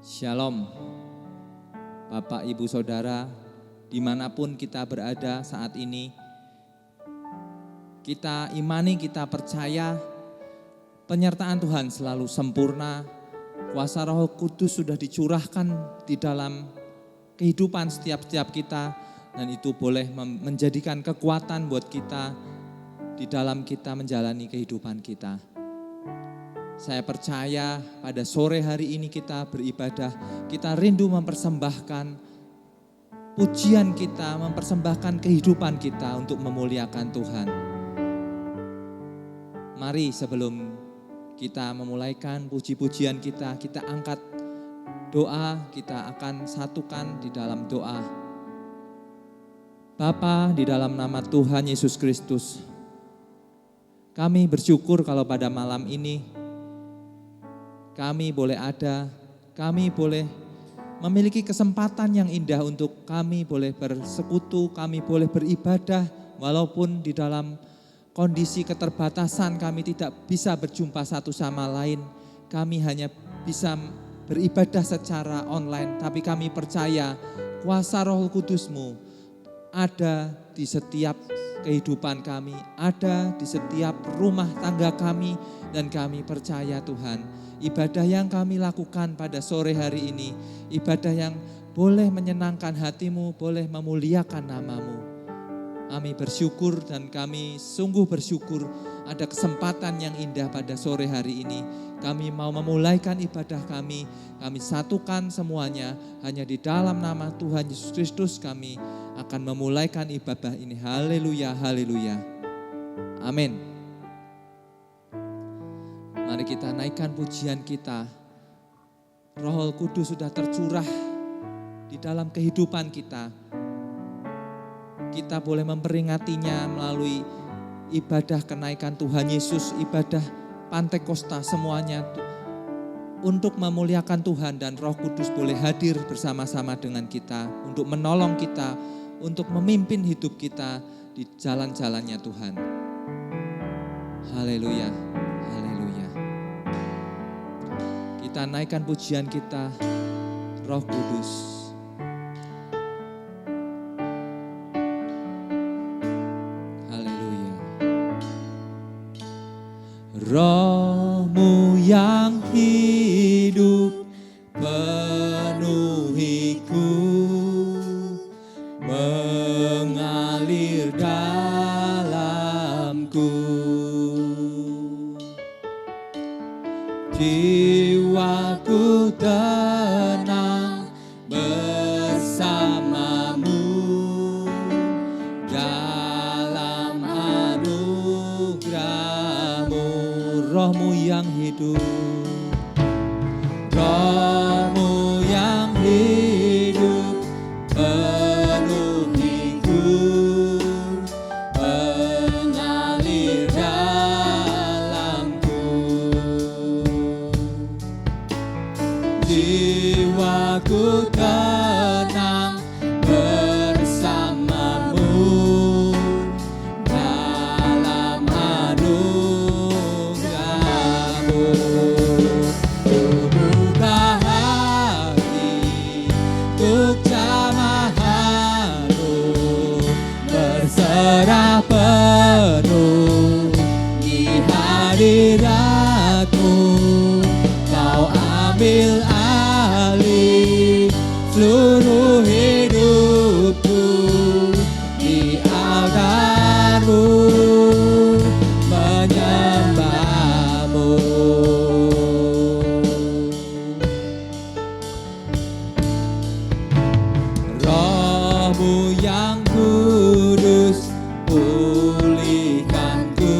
Shalom, Bapak, Ibu, Saudara, dimanapun kita berada saat ini, kita imani, kita percaya penyertaan Tuhan selalu sempurna, kuasa Roh Kudus sudah dicurahkan di dalam kehidupan setiap kita, dan itu boleh menjadikan kekuatan buat kita di dalam kita menjalani kehidupan kita. Saya percaya pada sore hari ini kita beribadah, kita rindu mempersembahkan pujian kita, mempersembahkan kehidupan kita untuk memuliakan Tuhan. Mari sebelum kita memulaikan puji-pujian kita angkat doa, kita akan satukan di dalam doa. Bapa, di dalam nama Tuhan Yesus Kristus, kami bersyukur kalau pada malam ini kami boleh ada, kami boleh memiliki kesempatan yang indah untuk kami boleh bersekutu, kami boleh beribadah walaupun di dalam kondisi keterbatasan kami tidak bisa berjumpa satu sama lain. Kami hanya bisa beribadah secara online, tapi kami percaya kuasa Roh Kudus-Mu ada di setiap kehidupan kami, ada di setiap rumah tangga kami, dan kami percaya Tuhan, ibadah yang kami lakukan pada sore hari ini, ibadah yang boleh menyenangkan hati-Mu, boleh memuliakan nama-Mu. Kami bersyukur dan kami sungguh bersyukur ada kesempatan yang indah pada sore hari ini. Kami mau memulaikan ibadah kami satukan semuanya hanya di dalam nama Tuhan Yesus Kristus kami akan memulaikan ibadah ini. Haleluya, haleluya. Amin. Mari kita naikkan pujian kita. Roh Kudus sudah tercurah di dalam kehidupan kita. Kita boleh memperingatinya melalui ibadah kenaikan Tuhan Yesus, ibadah Pantekosta, semuanya untuk memuliakan Tuhan, dan Roh Kudus boleh hadir bersama-sama dengan kita untuk menolong kita, untuk memimpin hidup kita di jalan-jalannya Tuhan. Haleluya, haleluya. Kita naikkan pujian kita, Roh Kudus. Haleluya. Roh-Mu yang hidup penuhiku, mengalir dalamku. Jiwaku tenang bersama-Mu dalam anugerah-Mu. Roh-Mu yang hidup, Roh-Mu yang hidup penuhiku, mengalir dalamku. Jiwaku tenang bersama-Mu dalam anugerah-Mu. Buka hati untuk jamaah-Mu, berserah penuh di hadirat-Mu. Kau ambil alih seluruh hidupku di altar-Mu, menyembah-Mu. Roh-Mu yang kudus pulihkanku,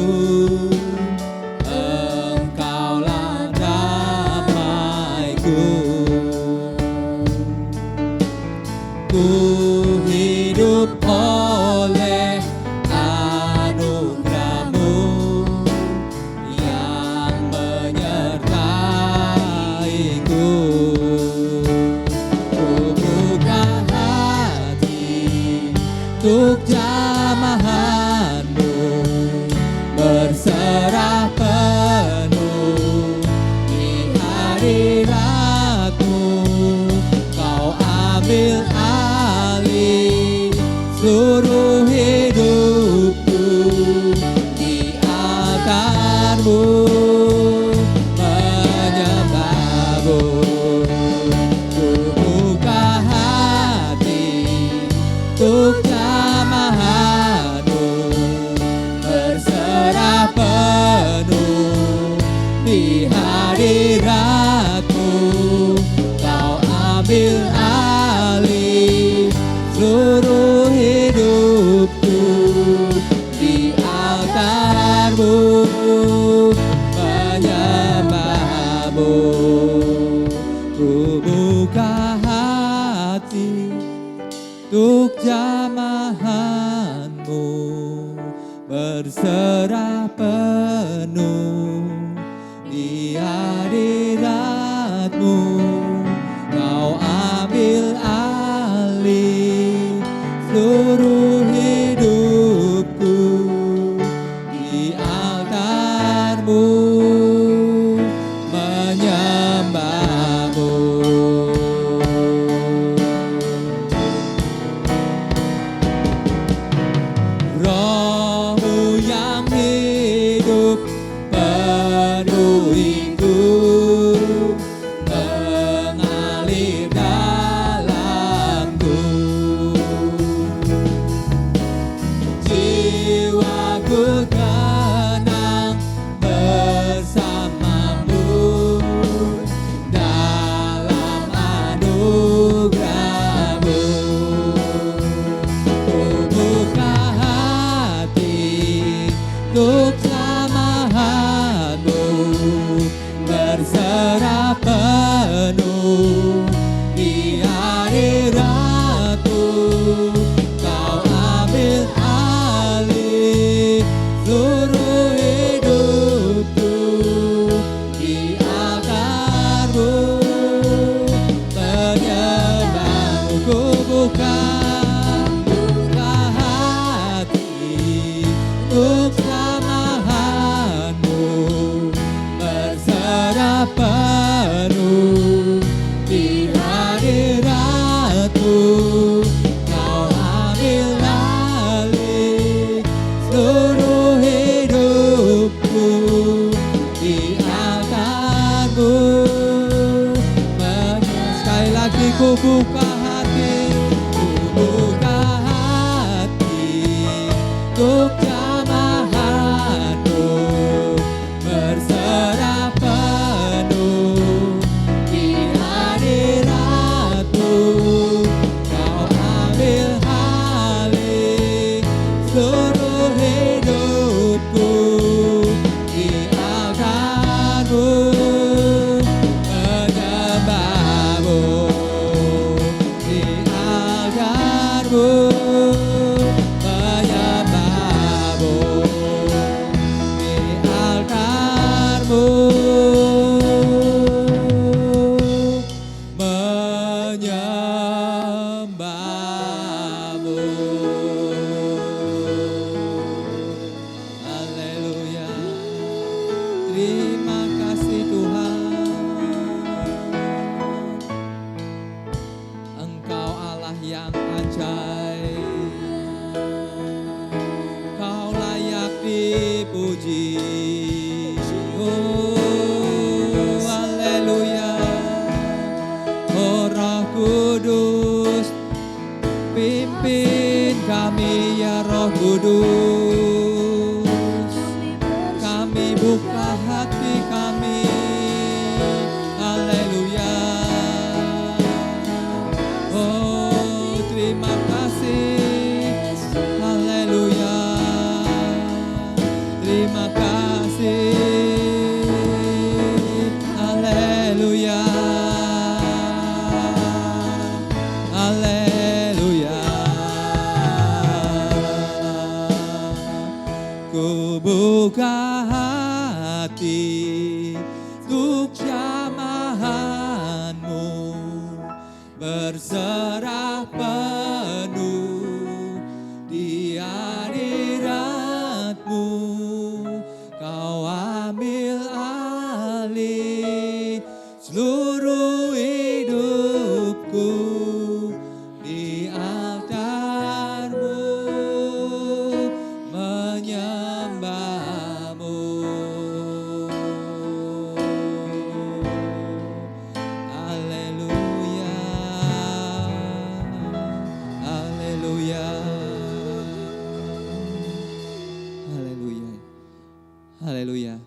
jamahanmu, berserah penuh di hadiratmu. Kau ambil alih seluruh hidupku di altarmu, menyembahmu. Rohmu yang hidup penuhiku, mengalir dalamku. Jiwaku tenang bersamamu dalam anugerahmu. Ku buka hati untuk jamahanmu, berserah penuh di hadiratmu. Kau ambil alih seluruh hidupku di altarmu, menyembahmu. Ku buka hati untuk jamahanmu, berserah penuh di hadiratmu. Kau ambil alih seluruh hidupku di altarmu. Sekali lagi ku buka hati, ku buka hati untuk jamahanmu, berserah penuh di hadiratmu. Kau ambil alih seluruh hidupku di altarmu, menyembahmu di altarmu, menyembahmu di altarmu, menyembahmu. Haleluya. Terima kasih Tuhan. Engkau Allah yang ajaib. Kau layak dipuji. Oh, haleluya. Oh Roh Kudus, pimpin kami ya Roh Kudus. Kami buka hati kami. Haleluya. Oh, terima kasih. Haleluya. Terima kasih. Haleluya. Haleluya. Ku buka hati untuk jamahanmu, berserah penuh di hadiratmu. Kau ambil alih seluruh hidupku di altarmu, menyembahmu. Haleluya. Haleluya. Haleluya. Haleluya.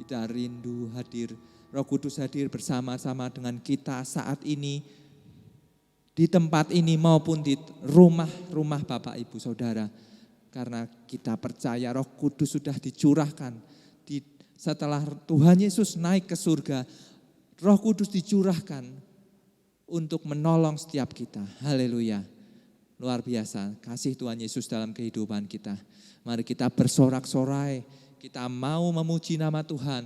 Kita rindu hadir, Roh Kudus hadir bersama-sama dengan kita saat ini, di tempat ini maupun di rumah-rumah Bapak Ibu Saudara. Karena kita percaya Roh Kudus sudah dicurahkan. Setelah Tuhan Yesus naik ke surga, Roh Kudus dicurahkan untuk menolong setiap kita. Haleluya. Luar biasa kasih Tuhan Yesus dalam kehidupan kita. Mari kita bersorak-sorai, kita mau memuji nama Tuhan.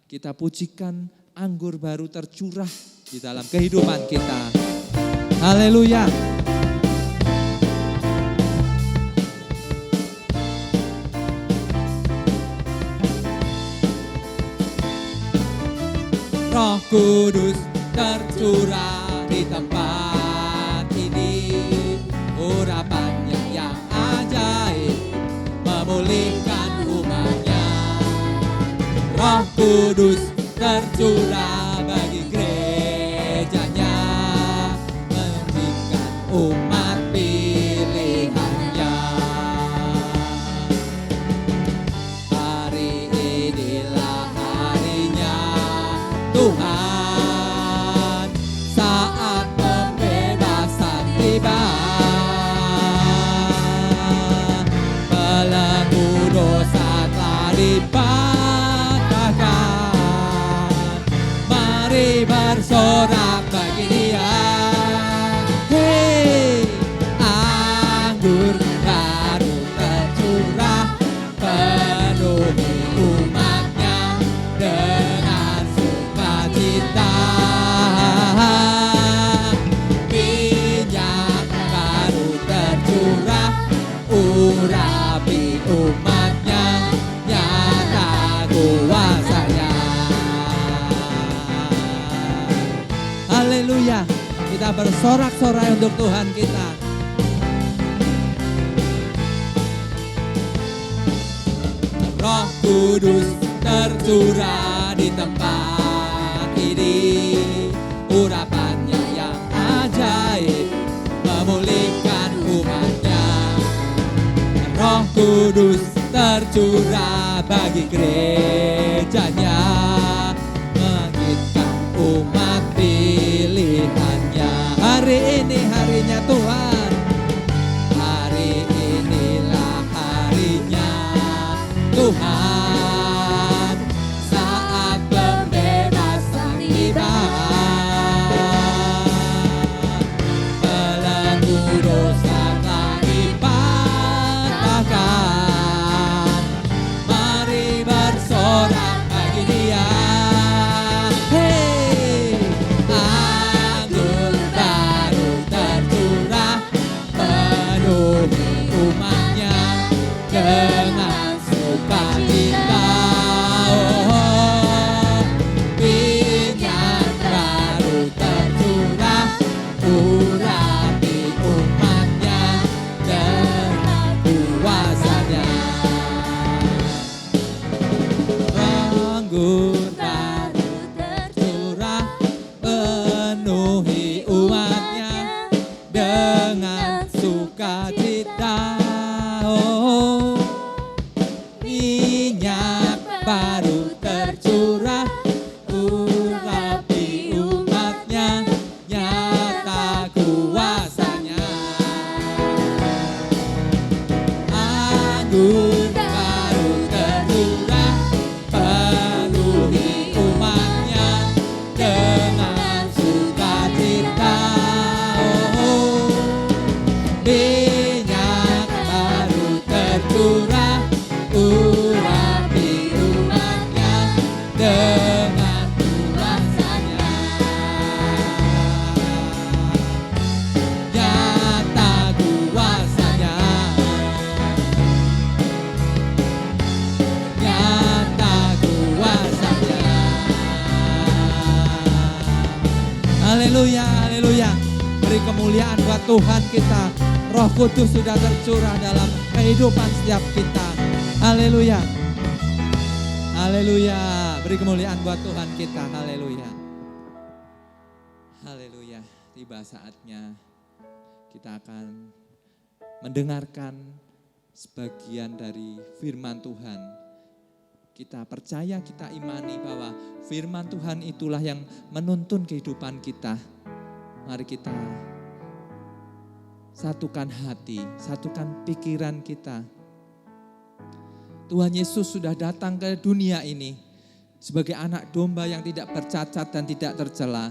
Kita pujikan anggur baru tercurah di dalam kehidupan kita. Haleluya. Roh Kudus tercurah di tempat ini, urapannya yang ajaib memulihkan umatnya. Roh Kudus tercurah bagi gerejanya, membimbing umat pilihannya. Hari inilah harinya Tuhan, saat pembebasan tiba. Belenggu dosa telah dipatahkan, mari bersorak bagi Dia. Hei, anggur baru tercurah, penuhi umatnya dengan sukacita. Minyak baru tercurah, urapi umatnya, nyata kuasanya. Haleluya, kita bersorak-sorai untuk Tuhan kita. Roh Kudus tercurah di tempat ini, urapannya yang ajaib memulihkan umatnya. Roh Kudus tercurah bagi gerejanya, menginginkan umat pilihannya. Hari ini harinya Tuhan, hari inilah harinya Tuhan, saat pembebasan tiba. Belenggu dosa telah dipatahkan, mari bersorak bagi Dia. Hei, anggur baru tercurah, penuhi umatnya dengan sukacita. Oh, minyak baru tercurah, urapi umatnya dengan kuasanya. Anggur baru tercurah, penuhi umatnya dengan sukacita. Oh, minyak baru tercurah, urapi umatnya, nyata kuasanya. Anggur baru tercurah, penuhi umatnya dengan sukacita. Oh, minyak baru tercurah, urapi umatnya dengan kuasanya. Nyata kuasanya, nyata kuasanya. Haleluya, haleluya. Beri kemuliaan buat Tuhan kita. Roh Kudus sudah tercurah dalam kehidupan setiap kita. Haleluya. Haleluya. Beri kemuliaan buat Tuhan kita. Haleluya. Haleluya. Tiba saatnya kita akan mendengarkan sebagian dari firman Tuhan. Kita percaya, kita imani bahwa firman Tuhan itulah yang menuntun kehidupan kita. Mari kita satukan hati, satukan pikiran kita. Tuhan Yesus sudah datang ke dunia ini sebagai anak domba yang tidak bercacat dan tidak tercela.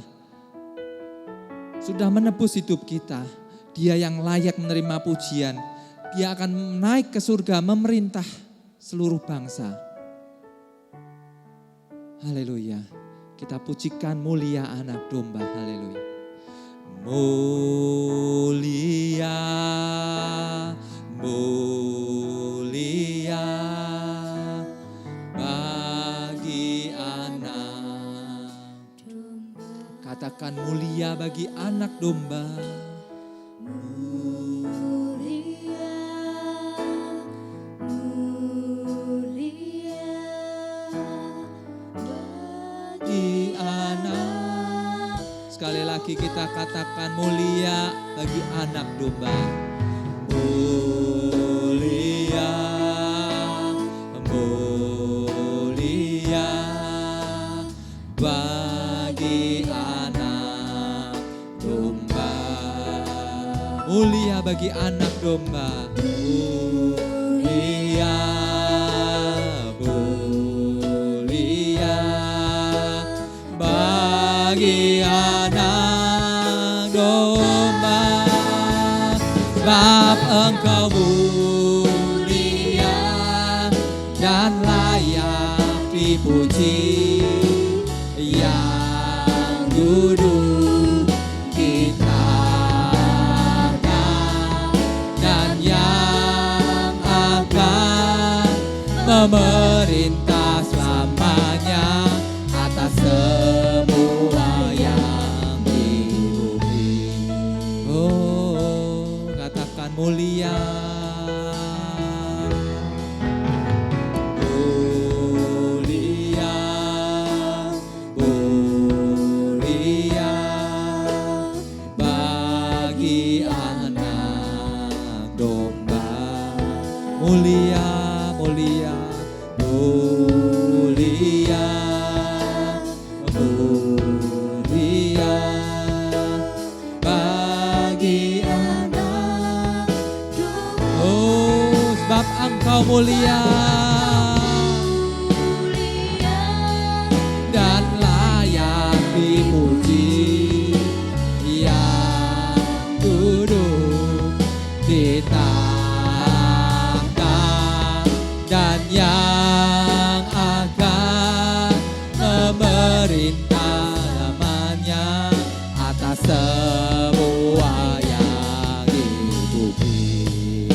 Sudah menebus hidup kita. Dia yang layak menerima pujian. Dia akan naik ke surga memerintah seluruh bangsa. Haleluya. Kita pujikan mulia anak domba. Haleluya. Mulia, mulia bagi anak domba. Katakan mulia bagi anak domba. Sekali lagi kita katakan mulia bagi anak domba. Mulia, mulia bagi anak domba. Mulia bagi anak domba. Mulia, mulia bagi anak domba, sebab Engkau mulia dan layak dipuji, yang duduk di tahta dan yang akan memerintah selamanya atas semua yang di bumi. Oh, katakan mulia. Mulia, mulia bagi anak domba. Mulia, mulia, mulia, mulia bagi anak domba. Oh, sebab Engkau mulia dan layak dipuji, yang duduk di tahta dan yang akan memerintah namanya atas semua yang di bumi.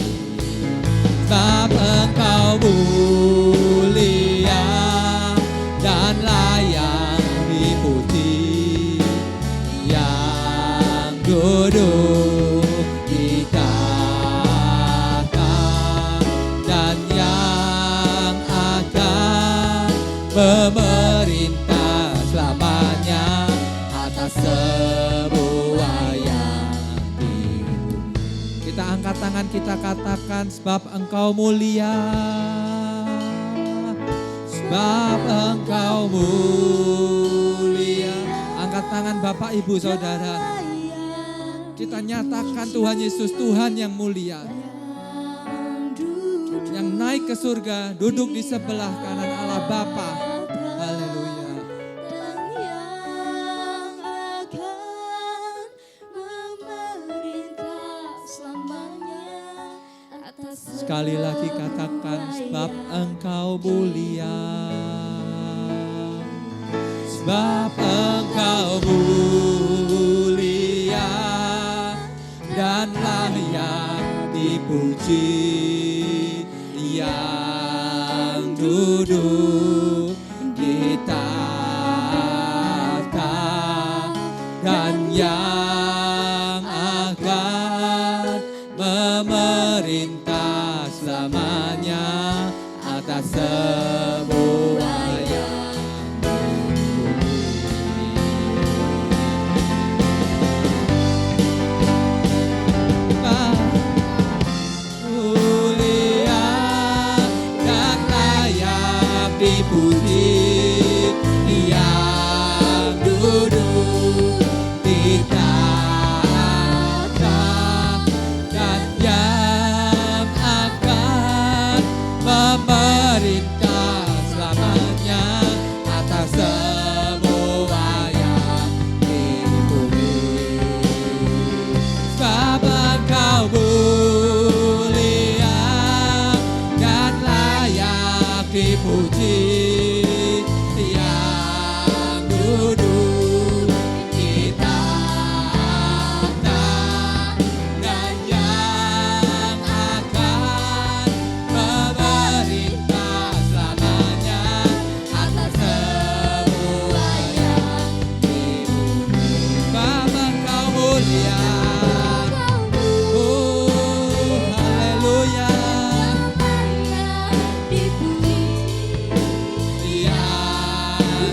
Sebab Engkau mulia dan layak dipuji, yang duduk di tahta dan yang akan memerintah selamanya atas semua yang di bumi. Kita angkat tangan, kita katakan, sebab Engkau mulia, sebab Engkau mulia. Angkat tangan Bapak, Ibu, Saudara. Kita nyatakan Tuhan Yesus, Tuhan yang mulia, yang naik ke surga, duduk di sebelah kanan Allah Bapa. Haleluya. Sekali lagi katakan, sebab Engkau mulia, sebab Engkau mulia dan layak dipuji, yang duduk di tahta dan yang akan memerintah selamanya atas semua yang di bumi. Mulia dan layak dipuji,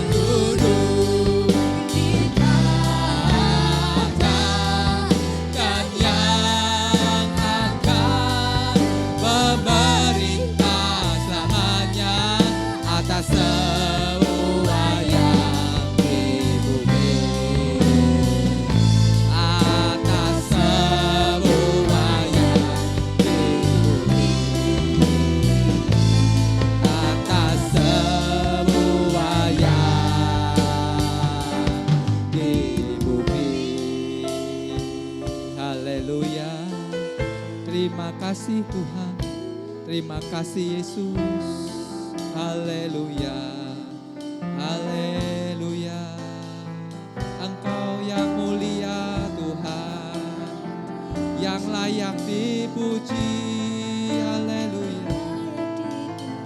duduk di tahta dan yang akan memerintah selamanya atas semua yang di bumi, atas semua yang di bumi, atas semua yang di bumi. Haleluya. Terima kasih Tuhan, terima kasih Yesus. Haleluya, haleluya. Engkau yang mulia Tuhan, yang layak dipuji. Haleluya,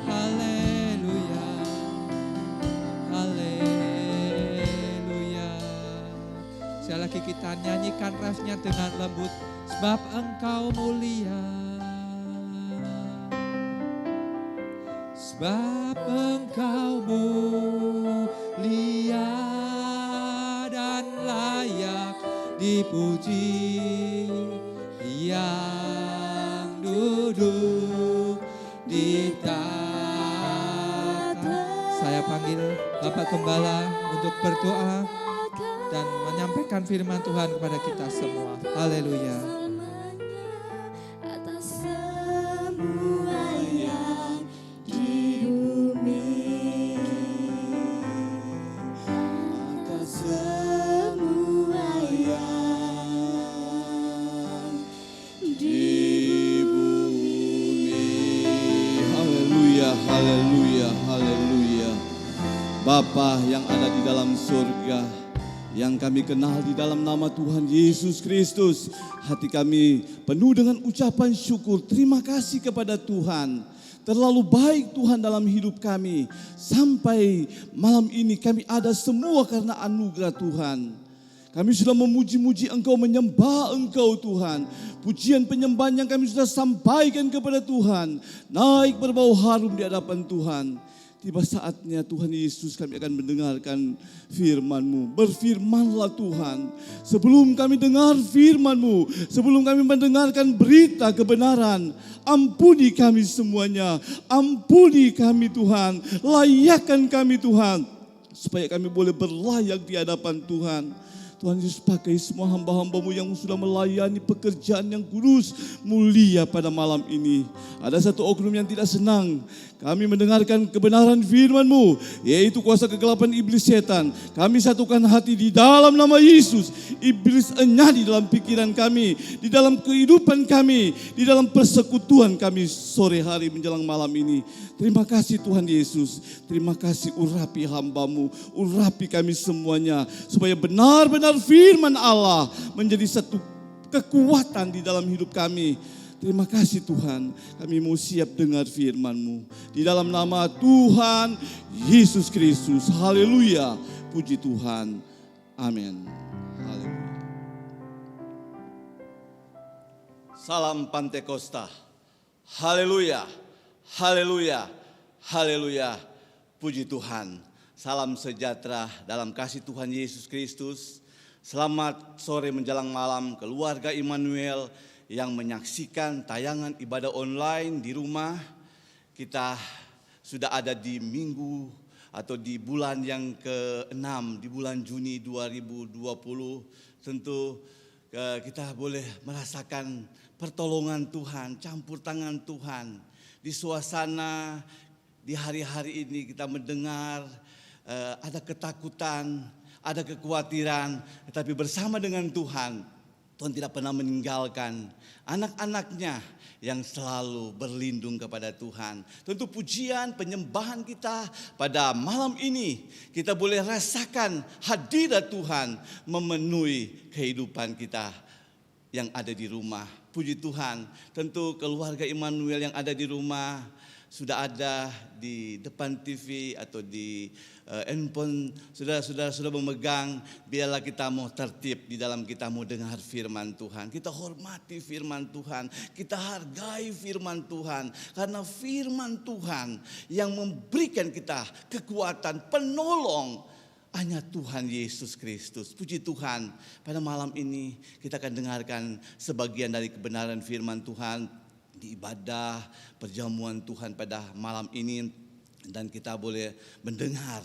haleluya, haleluya. Sekali lagi kita nyanyikan refnya dengan lembut. Sebab Engkau mulia, sebab Engkau mulia dan layak dipuji, yang duduk di tahta. Saya panggil Bapak Gembala untuk berdoa dan menyampaikan firman Tuhan kepada kita semua. Haleluya. Atas semua yang di bumi, atas semua yang di bumi. Haleluya, haleluya, haleluya. Bapa yang ada di dalam surga, yang kami kenal di dalam nama Tuhan Yesus Kristus, hati kami penuh dengan ucapan syukur. Terima kasih kepada Tuhan. Terlalu baik Tuhan dalam hidup kami. Sampai malam ini kami ada semua karena anugerah Tuhan. Kami sudah memuji-muji Engkau, menyembah Engkau Tuhan. Pujian penyembahan yang kami sudah sampaikan kepada Tuhan naik berbau harum di hadapan Tuhan. Tiba saatnya Tuhan Yesus kami akan mendengarkan firman-Mu. Berfirmanlah Tuhan. Sebelum kami dengar firman-Mu, sebelum kami mendengarkan berita kebenaran, ampuni kami semuanya. Ampuni kami Tuhan. Layakkan kami Tuhan, supaya kami boleh berlayak di hadapan Tuhan. Tuhan Yesus, pakai semua hamba-hamba-Mu yang sudah melayani pekerjaan yang kudus, mulia pada malam ini. Ada satu oknum yang tidak senang kami mendengarkan kebenaran firman-Mu, yaitu kuasa kegelapan iblis setan. Kami satukan hati di dalam nama Yesus. Iblis enyah di dalam pikiran kami, di dalam kehidupan kami, di dalam persekutuan kami sore hari menjelang malam ini. Terima kasih Tuhan Yesus. Terima kasih, urapi hamba-Mu, urapi kami semuanya, supaya benar-benar firman Allah menjadi satu kekuatan di dalam hidup kami. Terima kasih Tuhan, kami mau siap dengar firman-Mu. Di dalam nama Tuhan Yesus Kristus. Haleluya. Puji Tuhan. Amin. Haleluya. Salam Pantekosta. Haleluya. Haleluya. Haleluya. Puji Tuhan. Salam sejahtera dalam kasih Tuhan Yesus Kristus. Selamat sore menjelang malam keluarga Immanuel yang menyaksikan tayangan ibadah online di rumah. Kita sudah ada di minggu atau di bulan yang ke-6, di bulan Juni 2020. Tentu kita boleh merasakan pertolongan Tuhan, campur tangan Tuhan. Di suasana di hari-hari ini kita mendengar ada ketakutan, ada kekhawatiran, tetapi bersama dengan Tuhan, Tuhan tidak pernah meninggalkan anak-anaknya yang selalu berlindung kepada Tuhan. Tentu pujian, penyembahan kita pada malam ini, kita boleh rasakan hadirat Tuhan memenuhi kehidupan kita yang ada di rumah. Puji Tuhan, tentu keluarga Immanuel yang ada di rumah sudah ada di depan TV atau di handphone, saudara-saudara sudah memegang, biarlah kita mau tertib di dalam kita mau dengar firman Tuhan. Kita hormati firman Tuhan, kita hargai firman Tuhan. Karena firman Tuhan yang memberikan kita kekuatan, penolong, hanya Tuhan Yesus Kristus. Puji Tuhan, pada malam ini kita akan dengarkan sebagian dari kebenaran firman Tuhan di ibadah perjamuan Tuhan pada malam ini. Dan kita boleh mendengar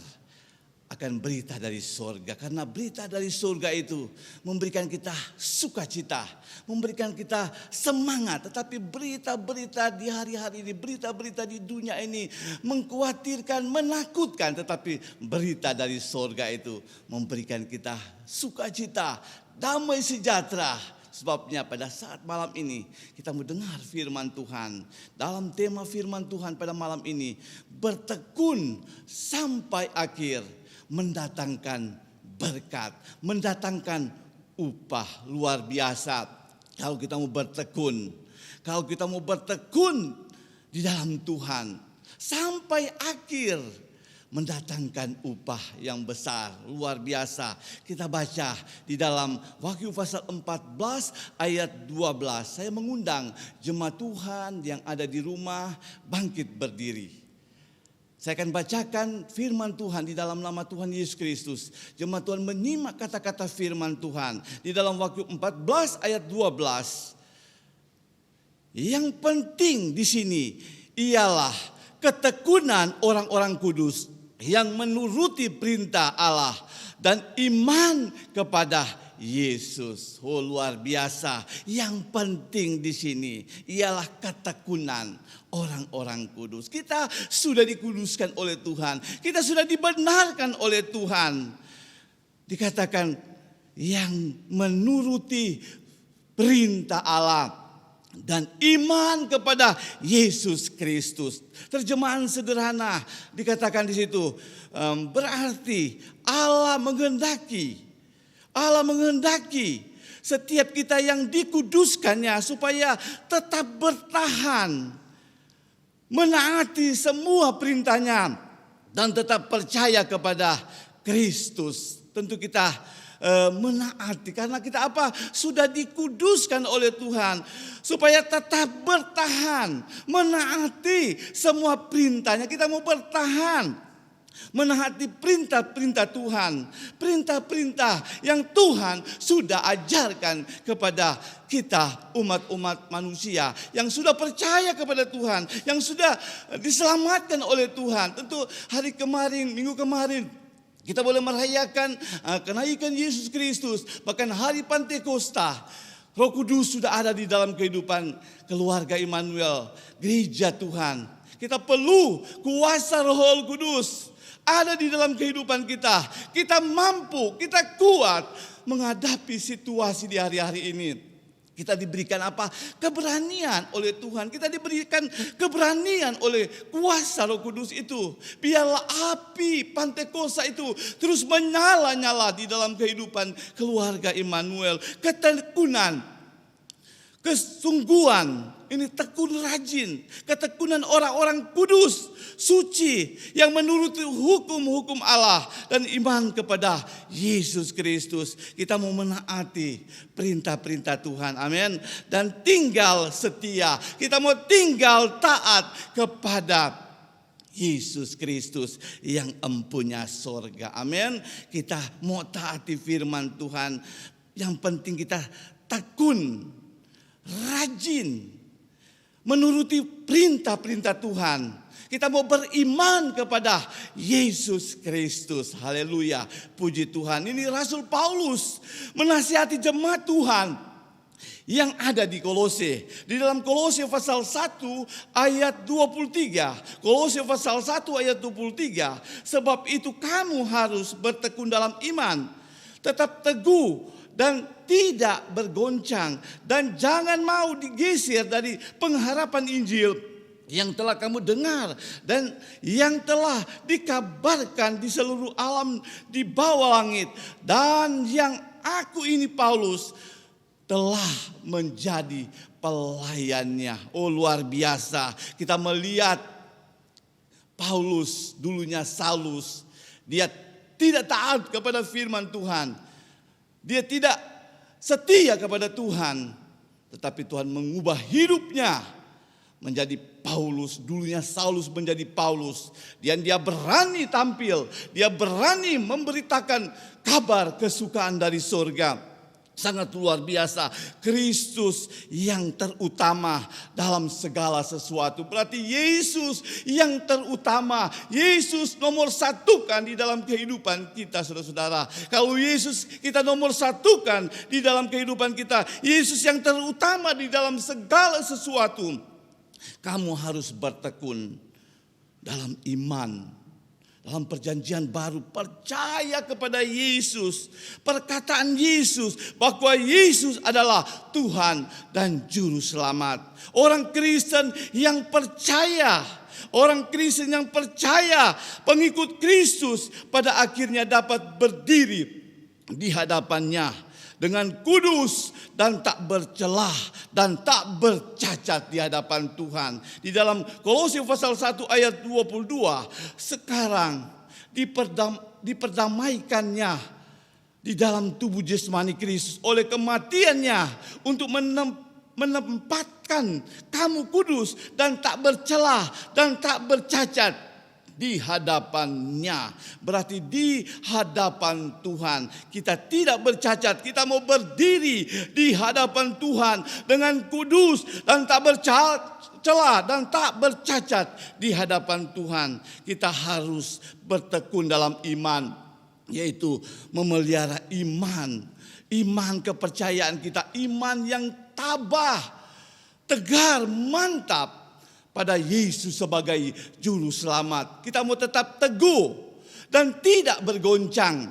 akan berita dari surga. Karena berita dari surga itu memberikan kita sukacita, memberikan kita semangat. Tetapi berita-berita di hari-hari ini, berita-berita di dunia ini mengkhawatirkan, menakutkan. Tetapi berita dari surga itu memberikan kita sukacita, damai sejahtera. Sebabnya pada saat malam ini kita mendengar firman Tuhan. Dalam tema firman Tuhan pada malam ini, bertekun sampai akhir, mendatangkan berkat, mendatangkan upah luar biasa. Kalau kita mau bertekun, kalau kita mau bertekun di dalam Tuhan sampai akhir, mendatangkan upah yang besar, luar biasa. Kita baca di dalam Wahyu pasal 14 ayat 12. Saya mengundang jemaat Tuhan yang ada di rumah bangkit berdiri. Saya akan bacakan firman Tuhan di dalam nama Tuhan Yesus Kristus. Jemaat Tuhan menyimak kata-kata firman Tuhan di dalam Wahyu 14 ayat 12. Yang penting di sini ialah ketekunan orang-orang kudus yang menuruti perintah Allah dan iman kepada Yesus. Oh, luar biasa. Yang penting di sini ialah ketekunan orang-orang kudus. Kita sudah dikuduskan oleh Tuhan. Kita sudah dibenarkan oleh Tuhan. Dikatakan yang menuruti perintah Allah dan iman kepada Yesus Kristus. Terjemahan sederhana dikatakan di situ, berarti Allah menghendaki setiap kita yang dikuduskannya supaya tetap bertahan, menaati semua perintahnya dan tetap percaya kepada Kristus. Tentu kita menaati karena kita sudah dikuduskan oleh Tuhan supaya tetap bertahan menaati semua perintahnya. Kita mau bertahan menaati perintah-perintah Tuhan, perintah-perintah yang Tuhan sudah ajarkan kepada kita umat-umat manusia yang sudah percaya kepada Tuhan, yang sudah diselamatkan oleh Tuhan. Tentu hari kemarin, minggu kemarin kita boleh merayakan kenaikan Yesus Kristus. Bahkan hari Pantekosta, Roh Kudus sudah ada di dalam kehidupan keluarga Immanuel, gereja Tuhan. Kita perlu kuasa Roh Kudus ada di dalam kehidupan kita. Kita mampu, kita kuat menghadapi situasi di hari-hari ini. Kita diberikan keberanian oleh Tuhan. Kita diberikan keberanian oleh kuasa Roh Kudus itu. Biarlah api Pantekosta itu terus menyala-nyala di dalam kehidupan keluarga Immanuel. Ketekunan, kesungguhan, ini tekun rajin, ketekunan orang-orang kudus, suci, yang menuruti hukum-hukum Allah dan iman kepada Yesus Kristus. Kita mau menaati perintah-perintah Tuhan, amin. Dan tinggal setia, kita mau tinggal taat kepada Yesus Kristus yang empunya sorga, amin. Kita mau taati firman Tuhan. Yang penting kita tekun, rajin menuruti perintah-perintah Tuhan. Kita mau beriman kepada Yesus Kristus. Haleluya. Puji Tuhan. Ini Rasul Paulus menasihati jemaat Tuhan yang ada di Kolose. Di dalam Kolose pasal 1 ayat 23. Kolose pasal 1 ayat 23. Sebab itu kamu harus bertekun dalam iman, tetap teguh dan tidak bergoncang, dan jangan mau digeser dari pengharapan Injil yang telah kamu dengar dan yang telah dikabarkan di seluruh alam di bawah langit, dan yang aku ini Paulus telah menjadi pelayannya. Oh, luar biasa. Kita melihat Paulus, dulunya Saulus, dia tidak taat kepada firman Tuhan. Dia tidak setia kepada Tuhan. Tetapi Tuhan mengubah hidupnya menjadi Paulus. Dulunya Saulus menjadi Paulus. Dan dia berani tampil. Dia berani memberitakan kabar kesukaan dari surga. Sangat luar biasa. Kristus yang terutama dalam segala sesuatu. Berarti Yesus yang terutama. Yesus nomor satukan di dalam kehidupan kita, saudara-saudara. Kalau Yesus kita nomor satukan di dalam kehidupan kita. Yesus yang terutama di dalam segala sesuatu. Kamu harus bertekun dalam iman. Dalam perjanjian baru percaya kepada Yesus. Perkataan Yesus bahwa Yesus adalah Tuhan dan Juru Selamat. Orang Kristen yang percaya. Orang Kristen yang percaya pengikut Kristus pada akhirnya dapat berdiri di hadapannya. Dengan kudus dan tak bercelah dan tak bercacat di hadapan Tuhan. Di dalam Kolose pasal 1 ayat 22. Sekarang diperdamaikannya di dalam tubuh jasmani Kristus oleh kematiannya untuk menempatkan kamu kudus dan tak bercelah dan tak bercacat di hadapannya. Berarti di hadapan Tuhan kita tidak bercacat. Kita mau berdiri di hadapan Tuhan dengan kudus dan tak bercelah dan tak bercacat di hadapan Tuhan. Kita harus bertekun dalam iman, yaitu memelihara iman. Iman kepercayaan kita, iman yang tabah, tegar, mantap pada Yesus sebagai Juru Selamat. Kita mau tetap teguh dan tidak bergoncang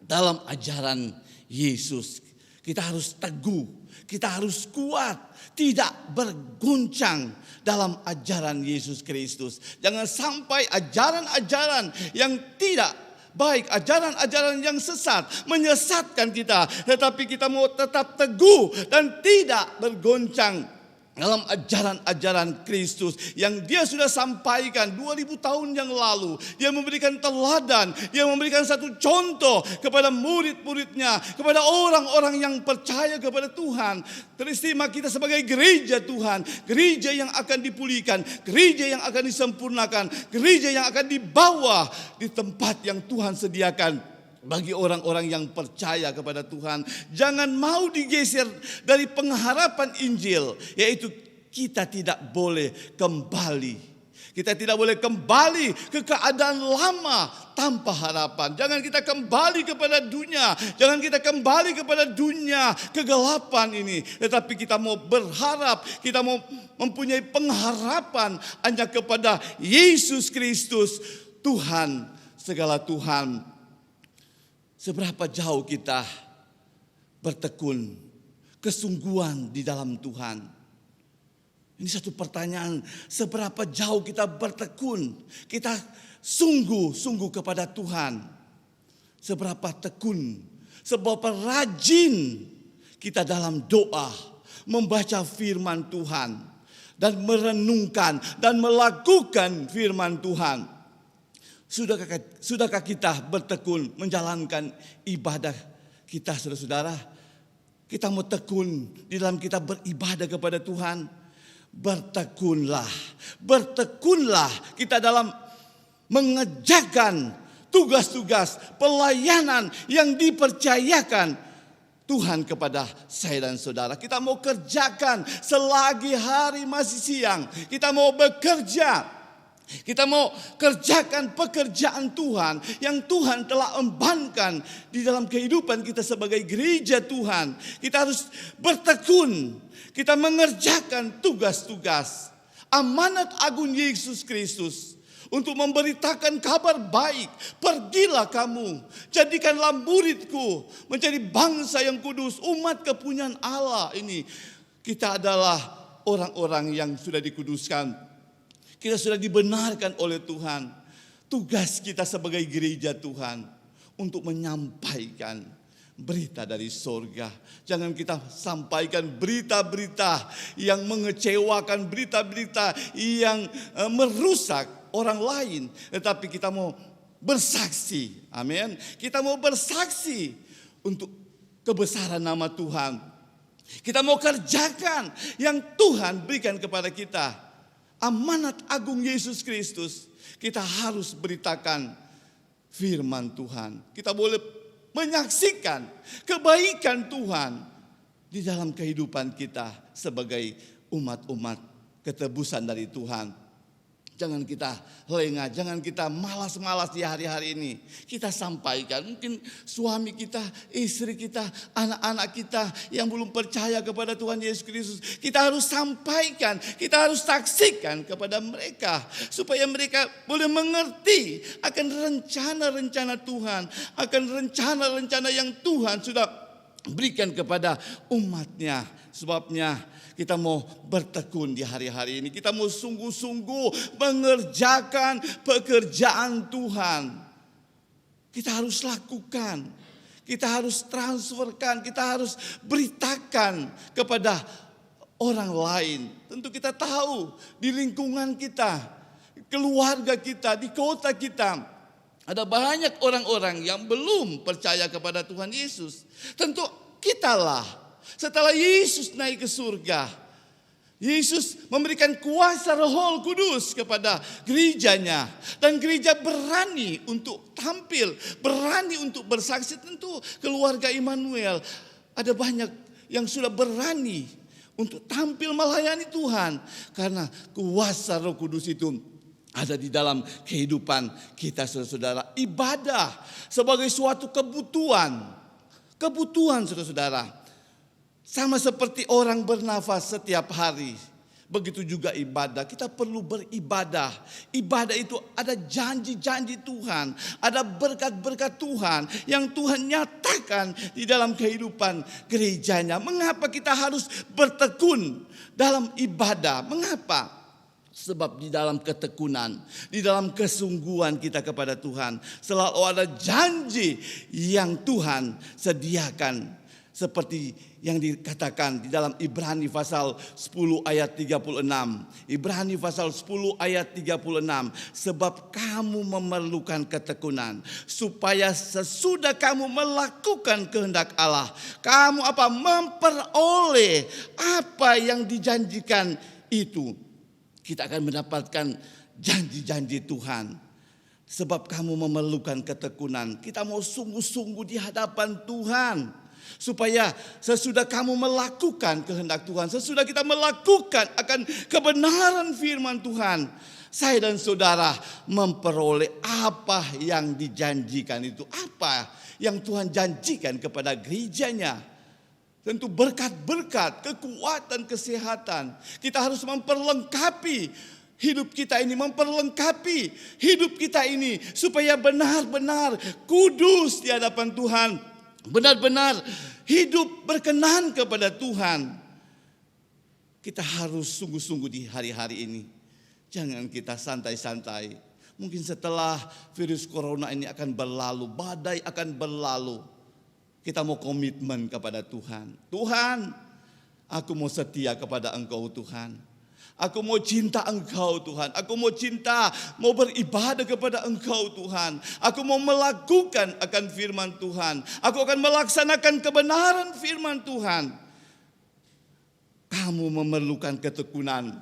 dalam ajaran Yesus. Kita harus teguh, kita harus kuat, tidak bergoncang dalam ajaran Yesus Kristus. Jangan sampai ajaran-ajaran yang tidak baik, ajaran-ajaran yang sesat menyesatkan kita. Tetapi kita mau tetap teguh dan tidak bergoncang dalam ajaran-ajaran Kristus yang dia sudah sampaikan 2000 tahun yang lalu. Dia memberikan teladan, dia memberikan satu contoh kepada murid-muridnya, kepada orang-orang yang percaya kepada Tuhan. Teristimewa kita sebagai gereja Tuhan, gereja yang akan dipulihkan, gereja yang akan disempurnakan, gereja yang akan dibawa di tempat yang Tuhan sediakan bagi orang-orang yang percaya kepada Tuhan. Jangan mau digeser dari pengharapan Injil, yaitu kita tidak boleh kembali. Kita tidak boleh kembali ke keadaan lama tanpa harapan. Jangan kita kembali kepada dunia. Jangan kita kembali kepada dunia kegelapan ini. Tetapi kita mau berharap, kita mau mempunyai pengharapan hanya kepada Yesus Kristus, Tuhan segala Tuhan. Seberapa jauh kita bertekun, kesungguhan di dalam Tuhan. Ini satu pertanyaan, seberapa jauh kita bertekun, kita sungguh-sungguh kepada Tuhan. Seberapa tekun, seberapa rajin kita dalam doa, membaca firman Tuhan, dan merenungkan dan melakukan firman Tuhan. Sudahkah kita bertekun menjalankan ibadah kita, saudara-saudara? Kita mau tekun di dalam kita beribadah kepada Tuhan. Bertekunlah kita dalam mengerjakan tugas-tugas pelayanan yang dipercayakan Tuhan kepada saya dan saudara. Kita mau kerjakan selagi hari masih siang. Kita mau bekerja. Kita mau kerjakan pekerjaan Tuhan yang Tuhan telah embankan di dalam kehidupan kita sebagai gereja Tuhan. Kita harus bertekun. Kita mengerjakan tugas-tugas amanat agung Yesus Kristus untuk memberitakan kabar baik. Pergilah kamu, jadikanlah muridku menjadi bangsa yang kudus, umat kepunyaan Allah ini. Kita adalah orang-orang yang sudah dikuduskan. Kita sudah dibenarkan oleh Tuhan. Tugas kita sebagai gereja Tuhan untuk menyampaikan berita dari sorga. Jangan kita sampaikan berita-berita yang mengecewakan, berita-berita yang merusak orang lain, tetapi kita mau bersaksi. Amin. Kita mau bersaksi untuk kebesaran nama Tuhan. Kita mau kerjakan yang Tuhan berikan kepada kita. Amanat agung Yesus Kristus. Kita harus beritakan firman Tuhan. Kita boleh menyaksikan kebaikan Tuhan di dalam kehidupan kita sebagai umat-umat ketebusan dari Tuhan. Jangan kita lengah, jangan kita malas-malas di hari-hari ini. Kita sampaikan, mungkin suami kita, istri kita, anak-anak kita yang belum percaya kepada Tuhan Yesus Kristus. Kita harus sampaikan, kita harus saksikan kepada mereka. Supaya mereka boleh mengerti akan rencana-rencana Tuhan. Akan rencana-rencana yang Tuhan sudah berikan kepada umatnya. Sebabnya kita mau bertekun di hari-hari ini. Kita mau sungguh-sungguh mengerjakan pekerjaan Tuhan. Kita harus lakukan. Kita harus transferkan. Kita harus beritakan kepada orang lain. Tentu kita tahu di lingkungan kita, keluarga kita, di kota kita, ada banyak orang-orang yang belum percaya kepada Tuhan Yesus. Tentu kitalah. Setelah Yesus naik ke surga, Yesus memberikan kuasa Roh Kudus kepada gerejanya. Dan gereja berani untuk tampil, berani untuk bersaksi. Tentu keluarga Immanuel ada banyak yang sudah berani untuk tampil melayani Tuhan. Karena kuasa Roh Kudus itu ada di dalam kehidupan kita, saudara-saudara. Ibadah sebagai suatu kebutuhan. Kebutuhan, saudara-saudara. Sama seperti orang bernafas setiap hari. Begitu juga ibadah. Kita perlu beribadah. Ibadah itu ada janji-janji Tuhan. Ada berkat-berkat Tuhan yang Tuhan nyatakan di dalam kehidupan gerejanya. Mengapa kita harus bertekun dalam ibadah? Mengapa? Sebab di dalam ketekunan, di dalam kesungguhan kita kepada Tuhan, selalu ada janji yang Tuhan sediakan. Seperti yang dikatakan di dalam Ibrani pasal 10 ayat 36. Ibrani pasal 10 ayat 36. Sebab kamu memerlukan ketekunan, supaya sesudah kamu melakukan kehendak Allah, kamu memperoleh apa yang dijanjikan itu. Kita akan mendapatkan janji-janji Tuhan. Sebab kamu memerlukan ketekunan. Kita mau sungguh-sungguh di hadapan Tuhan. Supaya sesudah kamu melakukan kehendak Tuhan, sesudah kita melakukan akan kebenaran firman Tuhan, saya dan saudara memperoleh apa yang dijanjikan itu. Apa yang Tuhan janjikan kepada gerejanya. Tentu berkat-berkat, kekuatan, kesehatan. Kita harus memperlengkapi hidup kita ini, memperlengkapi hidup kita ini supaya benar-benar kudus di hadapan Tuhan. Benar-benar hidup berkenan kepada Tuhan. Kita harus sungguh-sungguh di hari-hari ini. Jangan kita santai-santai. Mungkin setelah virus corona ini akan berlalu, badai akan berlalu, kita mau komitmen kepada Tuhan. Tuhan, aku mau setia kepada Engkau Tuhan. Aku mau cinta Engkau Tuhan. Aku mau cinta, mau beribadah kepada Engkau Tuhan. Aku mau melakukan akan firman Tuhan. Aku akan melaksanakan kebenaran firman Tuhan. Kamu memerlukan ketekunan.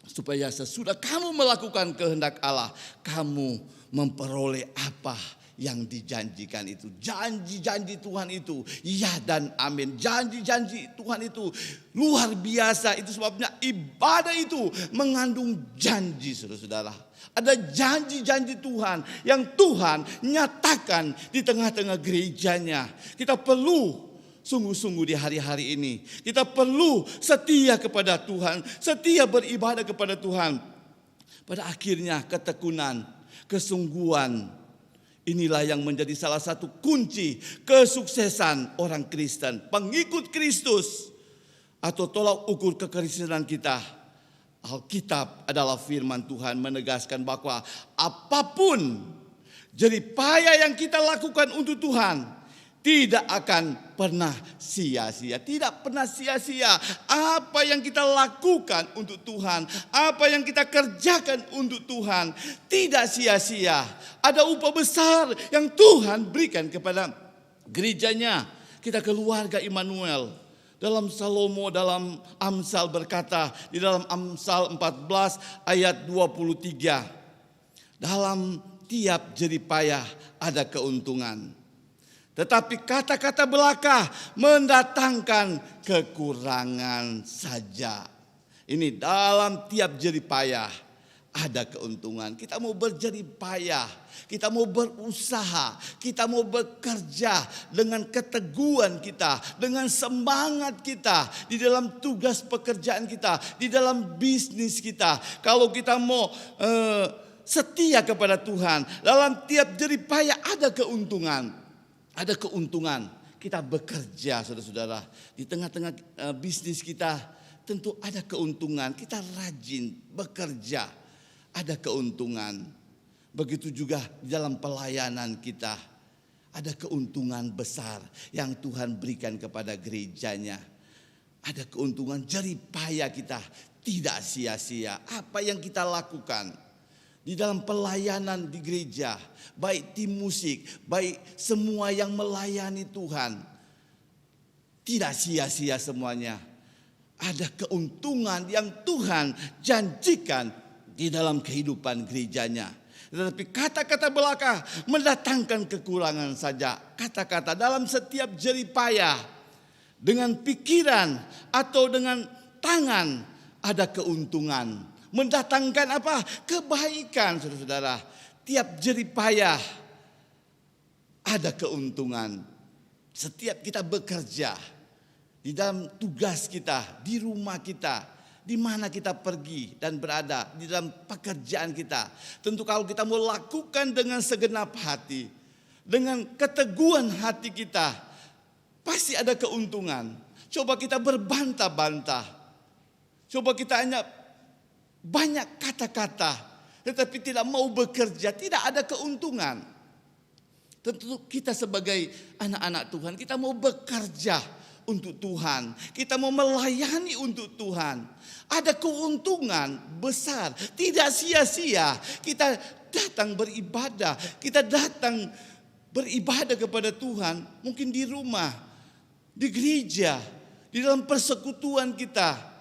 Supaya sesudah kamu melakukan kehendak Allah, kamu memperoleh apa yang dijanjikan itu. Janji-janji Tuhan itu ya dan amin. Janji-janji Tuhan itu luar biasa. Itu sebabnya ibadah itu mengandung janji, saudara-saudara. Ada janji-janji Tuhan yang Tuhan nyatakan di tengah-tengah gerejanya. Kita perlu sungguh-sungguh di hari-hari ini. Kita perlu setia kepada Tuhan, setia beribadah kepada Tuhan. Pada akhirnya ketekunan, kesungguhan, inilah yang menjadi salah satu kunci kesuksesan orang Kristen, pengikut Kristus, atau tolak ukur kekristenan kita. Alkitab adalah firman Tuhan menegaskan bahwa apapun jerih payah yang kita lakukan untuk Tuhan tidak akan pernah sia-sia. Tidak pernah sia-sia. Apa yang kita lakukan untuk Tuhan, apa yang kita kerjakan untuk Tuhan, tidak sia-sia. Ada upah besar yang Tuhan berikan kepada gerejanya. Kita keluarga Immanuel. Dalam Salomo, dalam Amsal berkata, di dalam Amsal 14 ayat 23. Dalam tiap jerih payah ada keuntungan. Tetapi kata-kata belaka mendatangkan kekurangan saja. Ini dalam tiap jerih payah ada keuntungan. Kita mau berjerih payah, kita mau berusaha, kita mau bekerja dengan keteguhan kita, dengan semangat kita di dalam tugas pekerjaan kita, di dalam bisnis kita. Kalau kita mau setia kepada Tuhan, dalam tiap jerih payah ada keuntungan. Ada keuntungan. Kita bekerja, saudara-saudara, di tengah-tengah bisnis kita tentu ada keuntungan. Kita rajin bekerja, ada keuntungan. Begitu juga di dalam pelayanan kita, ada keuntungan besar yang Tuhan berikan kepada gerejanya. Ada keuntungan, jerih payah kita tidak sia-sia. Apa yang kita lakukan di dalam pelayanan di gereja, baik tim musik, baik semua yang melayani Tuhan, tidak sia-sia semuanya. Ada keuntungan yang Tuhan janjikan di dalam kehidupan gerejanya. Tetapi kata-kata belaka mendatangkan kekurangan saja. Kata-kata dalam setiap jerih payah, dengan pikiran atau dengan tangan ada keuntungan. Mendatangkan apa? Kebaikan, saudara-saudara. Tiap jerih payah ada keuntungan. Setiap kita bekerja di dalam tugas kita, di rumah kita, di mana kita pergi dan berada, di dalam pekerjaan kita. Tentu kalau kita mau lakukan dengan segenap hati, dengan keteguhan hati kita, pasti ada keuntungan. Coba kita berbantah-bantah. Coba kita hanya banyak kata-kata, tetapi tidak mau bekerja, tidak ada keuntungan. Tentu kita sebagai anak-anak Tuhan, kita mau bekerja untuk Tuhan. Kita mau melayani untuk Tuhan. Ada keuntungan besar, tidak sia-sia. Kita datang beribadah, kita datang beribadah kepada Tuhan. Mungkin di rumah, di gereja, di dalam persekutuan kita.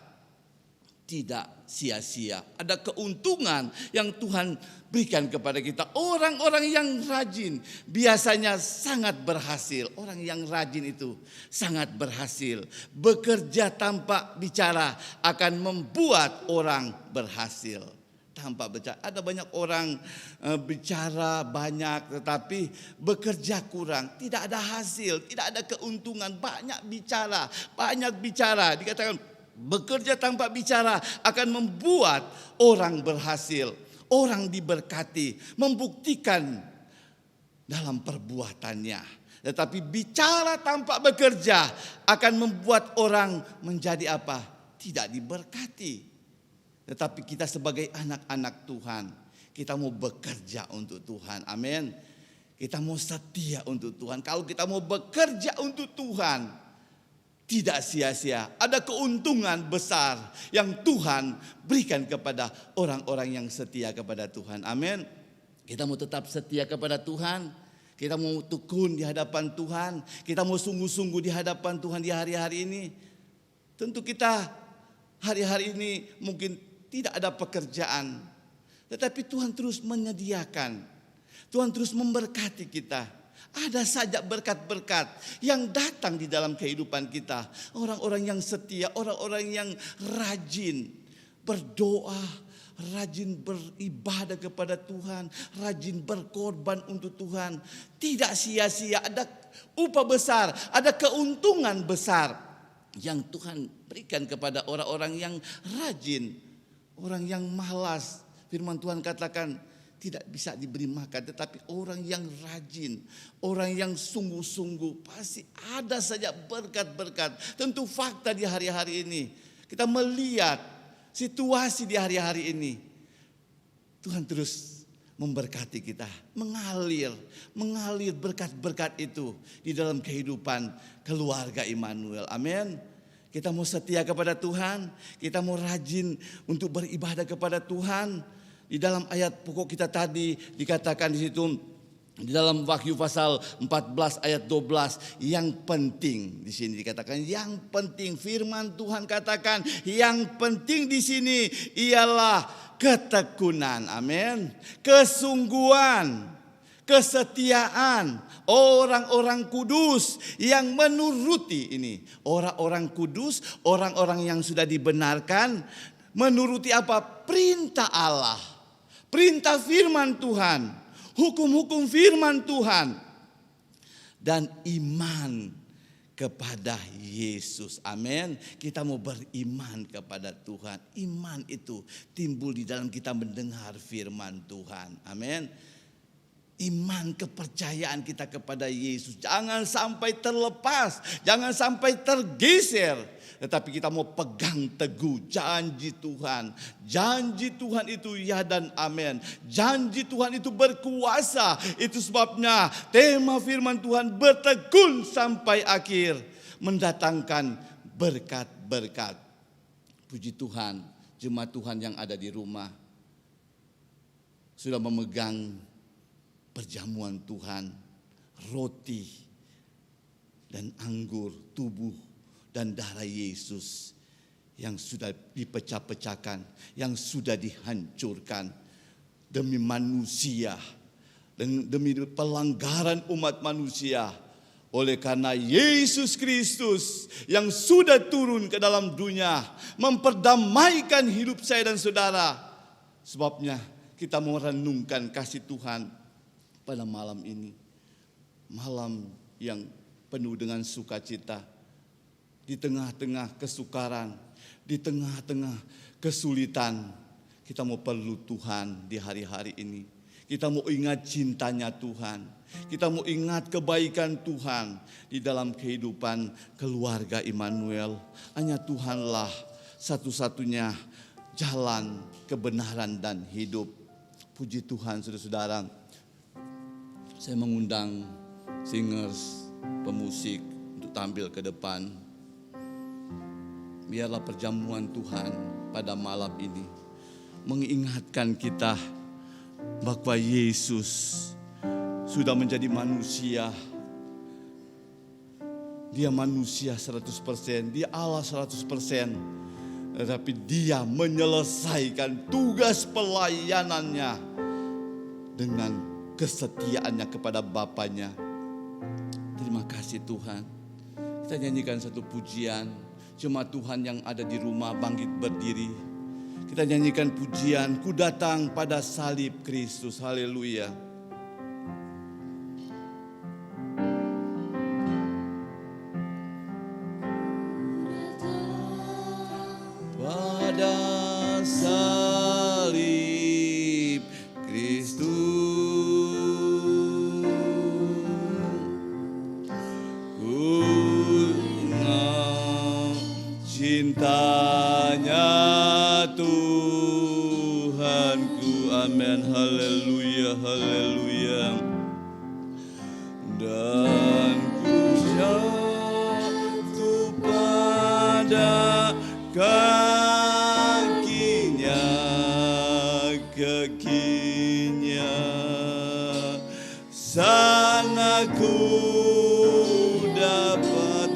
Tidak sia-sia. Ada keuntungan yang Tuhan berikan kepada kita. Orang-orang yang rajin biasanya sangat berhasil. Orang yang rajin itu sangat berhasil. Bekerja tanpa bicara akan membuat orang berhasil. Tanpa bicara. Ada banyak orang bicara banyak tetapi bekerja kurang. Tidak ada hasil, tidak ada keuntungan. Banyak bicara. Dikatakan bekerja tanpa bicara akan membuat orang berhasil. Orang diberkati, membuktikan dalam perbuatannya. Tetapi bicara tanpa bekerja akan membuat orang menjadi apa? Tidak diberkati. Tetapi kita sebagai anak-anak Tuhan, kita mau bekerja untuk Tuhan. Amin. Kita mau setia untuk Tuhan. Kalau kita mau bekerja untuk Tuhan, tidak sia-sia. Ada keuntungan besar yang Tuhan berikan kepada orang-orang yang setia kepada Tuhan. Amin. Kita mau tetap setia kepada Tuhan. Kita mau tekun di hadapan Tuhan. Kita mau sungguh-sungguh di hadapan Tuhan di hari-hari ini. Tentu kita hari-hari ini mungkin tidak ada pekerjaan. Tetapi Tuhan terus menyediakan. Tuhan terus memberkati kita. Ada saja berkat-berkat yang datang di dalam kehidupan kita. Orang-orang yang setia, orang-orang yang rajin berdoa, rajin beribadah kepada Tuhan, rajin berkorban untuk Tuhan. Tidak sia-sia, ada upah besar, ada keuntungan besar yang Tuhan berikan kepada orang-orang yang rajin, orang yang malas. Firman Tuhan katakan, tidak bisa diberi makan, tetapi orang yang rajin, orang yang sungguh-sungguh, pasti ada saja berkat-berkat. Tentu fakta di hari-hari ini, kita melihat situasi di hari-hari ini, Tuhan terus memberkati kita, mengalir berkat-berkat itu di dalam kehidupan keluarga Immanuel. Amin. Kita mau setia kepada Tuhan, kita mau rajin untuk beribadah kepada Tuhan. Di dalam ayat pokok kita tadi dikatakan di situ, di dalam Wahyu pasal 14 ayat 12, yang penting di sini dikatakan, yang penting firman Tuhan katakan, yang penting di sini ialah ketekunan, amin, kesungguhan, kesetiaan orang-orang kudus yang menuruti ini. Orang-orang kudus, orang-orang yang sudah dibenarkan menuruti apa? Perintah Allah, perintah firman Tuhan, hukum-hukum firman Tuhan, dan iman kepada Yesus. Amin. Kita mau beriman kepada Tuhan. Iman itu timbul di dalam kita mendengar firman Tuhan. Amin. Iman, kepercayaan kita kepada Yesus jangan sampai terlepas, jangan sampai tergeser. Tetapi kita mau pegang teguh janji Tuhan. Janji Tuhan itu ya dan amin. Janji Tuhan itu berkuasa. Itu sebabnya tema firman Tuhan bertekun sampai akhir, mendatangkan berkat-berkat. Puji Tuhan, jemaat Tuhan yang ada di rumah sudah memegang perjamuan Tuhan, roti dan anggur, tubuh dan darah Yesus yang sudah dipecah-pecahkan, yang sudah dihancurkan demi manusia, dan demi pelanggaran umat manusia. Oleh karena Yesus Kristus yang sudah turun ke dalam dunia, memperdamaikan hidup saya dan saudara. Sebabnya kita mau renungkan kasih Tuhan pada malam ini. Malam yang penuh dengan sukacita. Di tengah-tengah kesukaran, di tengah-tengah kesulitan, kita mau perlu Tuhan di hari-hari ini. Kita mau ingat cintanya Tuhan. Kita mau ingat kebaikan Tuhan di dalam kehidupan keluarga Immanuel. Hanya Tuhanlah satu-satunya jalan kebenaran dan hidup. Puji Tuhan, saudara-saudara. Saya mengundang singers, pemusik untuk tampil ke depan. Biarlah perjamuan Tuhan pada malam ini mengingatkan kita bahwa Yesus sudah menjadi manusia. Dia manusia 100%, dia Allah 100%. Tetapi dia menyelesaikan tugas pelayanannya dengan kesetiaannya kepada Bapanya. Terima kasih Tuhan. Kita nyanyikan satu pujian. Jemaat Tuhan yang ada di rumah bangkit berdiri. Kita nyanyikan pujian, ku datang pada salib Kristus. Haleluya. Pada salib Kristus, cintanya Tuhanku, amin, haleluya, haleluya. Dan ku jatuh pada kakinya, sana ku dapat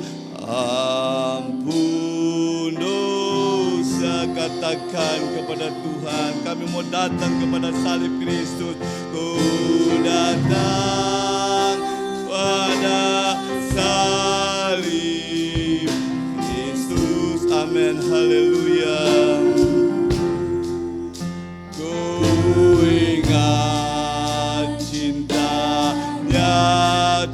ampun dosa. Katakan kepada Tuhan, kami mau datang kepada salib Kristus. Ku datang pada salib Kristus, amin, haleluya. Ku ingat cintanya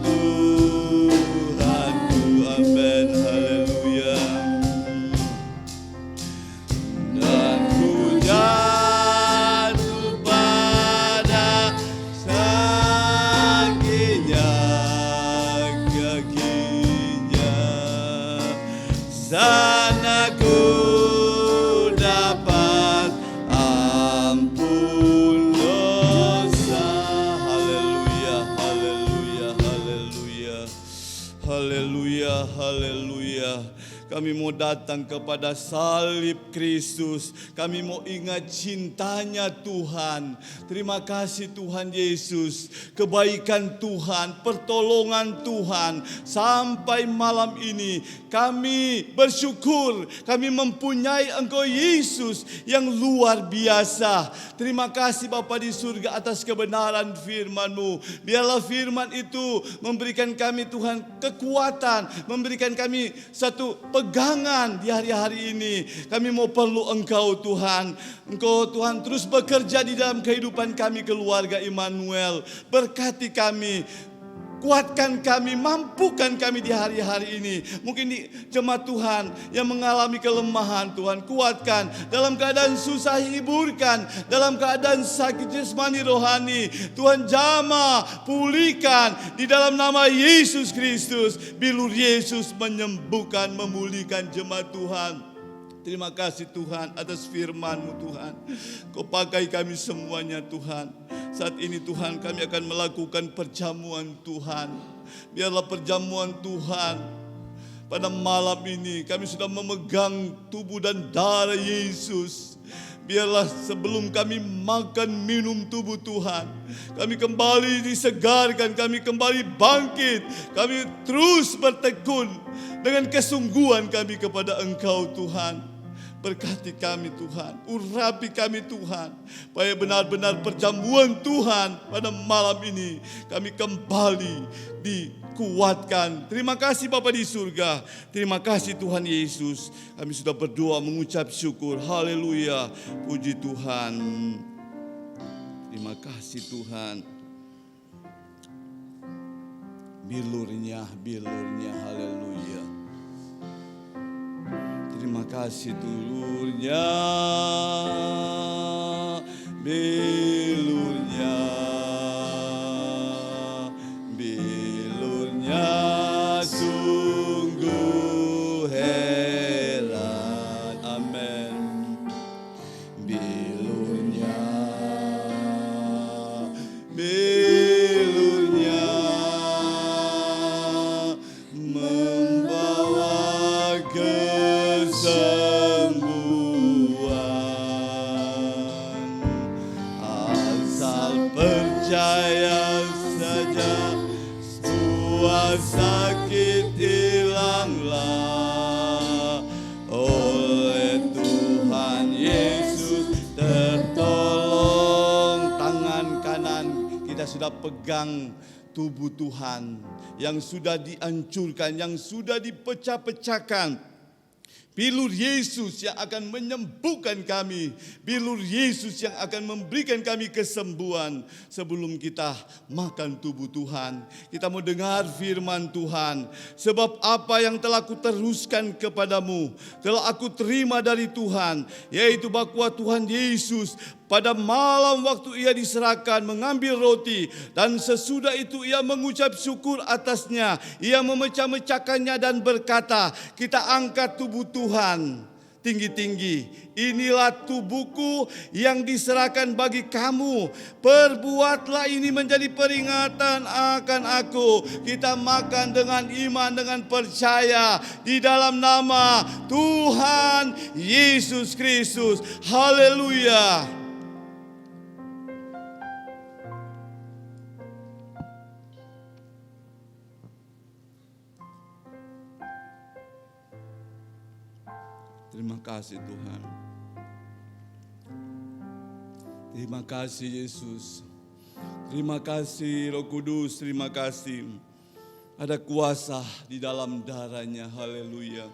Tuhanku, amin, haleluya. Dan ku jatuh pada kakinya, sana ku dapat ampun dosa. Haleluya, haleluya. Kami mau datang kepada salib Kristus. Kami mau ingat cintanya Tuhan. Terima kasih Tuhan Yesus. Kebaikan Tuhan, pertolongan Tuhan. Sampai malam ini kami bersyukur. Kami mempunyai Engkau Yesus yang luar biasa. Terima kasih Bapa di surga atas kebenaran firman-Mu. Biarlah firman itu memberikan kami Tuhan kekuatan. Memberikan kami satu pegangan di hari-hari ini. Kami mau perlu Engkau Tuhan. Engkau Tuhan terus bekerja di dalam kehidupan kami keluarga Immanuel. Berkati kami. Kuatkan kami, mampukan kami di hari-hari ini. Mungkin di jemaat Tuhan yang mengalami kelemahan, Tuhan kuatkan. Dalam keadaan susah, hiburkan. Dalam keadaan sakit jasmani rohani, Tuhan jamah, pulihkan. Di dalam nama Yesus Kristus, bilur Yesus menyembuhkan, memulihkan jemaat Tuhan. Terima kasih Tuhan atas firman-Mu Tuhan. Kau pakai kami semuanya Tuhan. Saat ini Tuhan kami akan melakukan perjamuan Tuhan. Biarlah perjamuan Tuhan pada malam ini kami sudah memegang tubuh dan darah Yesus. Biarlah sebelum kami makan minum tubuh Tuhan, kami kembali disegarkan, kami kembali bangkit, kami terus bertekun dengan kesungguhan kami kepada Engkau Tuhan. Berkati kami Tuhan, urapi kami Tuhan, supaya benar-benar perjamuan Tuhan pada malam ini kami kembali dikuatkan. Terima kasih Bapa di surga, terima kasih Tuhan Yesus. Kami sudah berdoa mengucap syukur, haleluya, puji Tuhan. Terima kasih Tuhan. Bilurnya, haleluya. Terima kasih tulurnya, bilurnya, sungguh heran, amin. Bilurnya, membawa kesembuhan. Asal percaya saja, semua sakit hilanglah. Oleh Tuhan Yesus tertolong. Tangan kanan kita sudah pegang tubuh Tuhan yang sudah dihancurkan, yang sudah dipecah-pecahkan. Bilur Yesus yang akan menyembuhkan kami. Bilur Yesus yang akan memberikan kami kesembuhan. Sebelum kita makan tubuh Tuhan, kita mau dengar firman Tuhan. Sebab apa yang telah kuteruskan kepadamu, telah aku terima dari Tuhan, yaitu bahwa Tuhan Yesus pada malam waktu ia diserahkan mengambil roti, dan sesudah itu ia mengucap syukur atasnya. Ia memecah-mecahkannya dan berkata, kita angkat tubuh Tuhan tinggi-tinggi. Inilah tubuhku yang diserahkan bagi kamu. Perbuatlah ini menjadi peringatan akan aku. Kita makan dengan iman, dengan percaya di dalam nama Tuhan Yesus Kristus. Haleluya. Terima kasih Tuhan. Terima kasih Yesus. Terima kasih Roh Kudus, terima kasih. Ada kuasa di dalam darahnya, haleluya.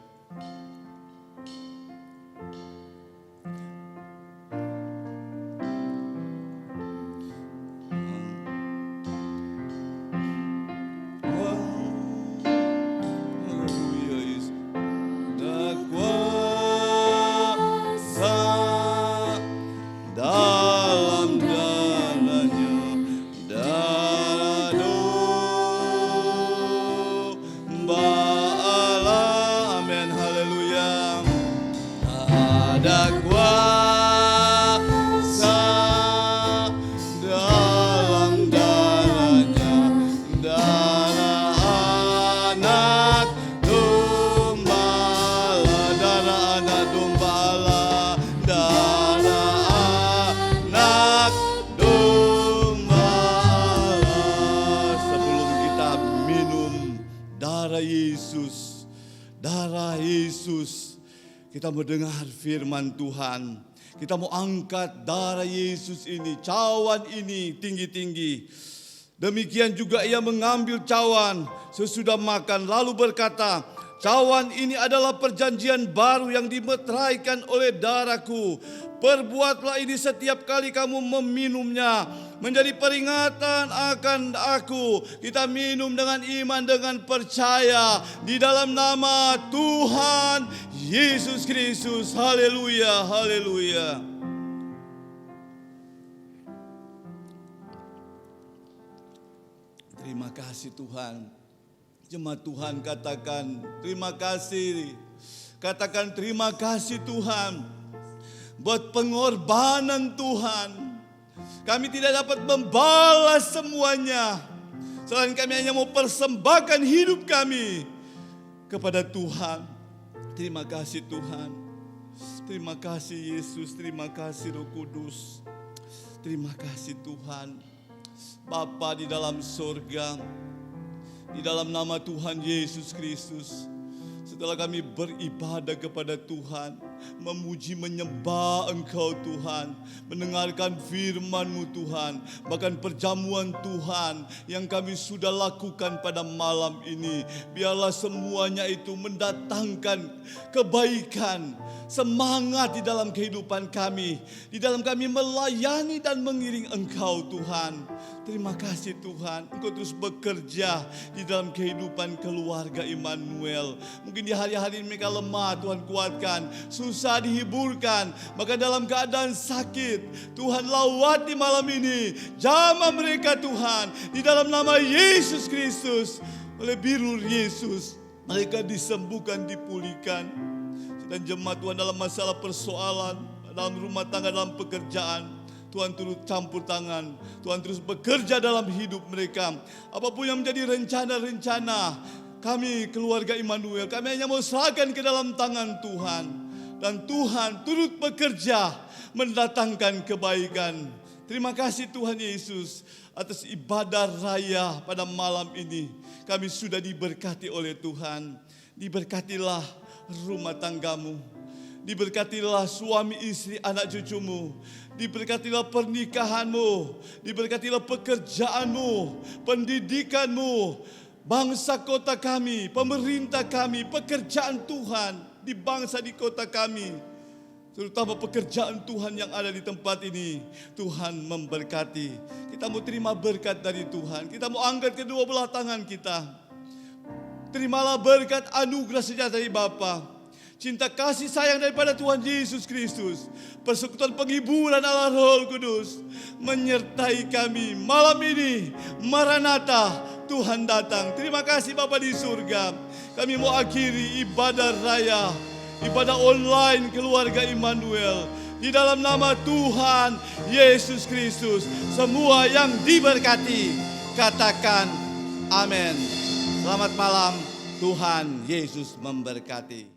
Anak darah Yesus. Darah Yesus. Kita mendengar firman Tuhan. Kita mau angkat darah Yesus ini, cawan ini tinggi-tinggi. Demikian juga ia mengambil cawan sesudah makan lalu berkata, cawan ini adalah perjanjian baru yang dimeteraikan oleh darahku. Perbuatlah ini setiap kali kamu meminumnya, menjadi peringatan akan aku. Kita minum dengan iman, dengan percaya di dalam nama Tuhan Yesus Kristus. Haleluya, haleluya. Terima kasih Tuhan. Jemaat Tuhan katakan terima kasih. Katakan terima kasih Tuhan. Buat pengorbanan Tuhan. Kami tidak dapat membalas semuanya. Selain kami hanya mau persembahkan hidup kami kepada Tuhan. Terima kasih Tuhan. Terima kasih Yesus. Terima kasih Roh Kudus. Terima kasih Tuhan. Bapa di dalam surga. Di dalam nama Tuhan Yesus Kristus. Setelah kami beribadah kepada Tuhan, memuji menyembah Engkau Tuhan, mendengarkan firman-Mu Tuhan, bahkan perjamuan Tuhan yang kami sudah lakukan pada malam ini, biarlah semuanya itu mendatangkan kebaikan, semangat di dalam kehidupan kami, di dalam kami melayani dan mengiring Engkau Tuhan. Terima kasih Tuhan, Engkau terus bekerja di dalam kehidupan keluarga Immanuel. Mungkin di hari-hari mereka lemah, Tuhan kuatkan, susah dihiburkan, bahkan dalam keadaan sakit, Tuhan lawati malam ini, jamah mereka Tuhan, di dalam nama Yesus Kristus, oleh biru Yesus, mereka disembuhkan, dipulihkan. Dan jemaat Tuhan dalam masalah persoalan, dalam rumah tangga, dalam pekerjaan, Tuhan turut campur tangan. Tuhan terus bekerja dalam hidup mereka. Apapun yang menjadi rencana-rencana kami keluarga Immanuel, kami hanya mau serahkan ke dalam tangan Tuhan. Dan Tuhan turut bekerja mendatangkan kebaikan. Terima kasih Tuhan Yesus atas ibadah raya pada malam ini. Kami sudah diberkati oleh Tuhan. Diberkatilah rumah tanggamu. Diberkatilah suami istri anak cucumu. Diberkatilah pernikahanmu. Diberkatilah pekerjaanmu, pendidikanmu, bangsa kota kami, pemerintah kami, pekerjaan Tuhan di bangsa di kota kami. Terutama pekerjaan Tuhan yang ada di tempat ini. Tuhan memberkati. Kita mau terima berkat dari Tuhan. Kita mau angkat kedua belah tangan kita. Terimalah berkat anugerah sejahtera dari Bapa. Cinta kasih sayang daripada Tuhan Yesus Kristus, persekutuan penghiburan Allah Roh Kudus menyertai kami malam ini. Maranatha, Tuhan datang. Terima kasih Bapa di surga. Kami mau akhiri ibadah raya, ibadah online keluarga Immanuel di dalam nama Tuhan Yesus Kristus. Semua yang diberkati katakan amin. Selamat malam, Tuhan Yesus memberkati.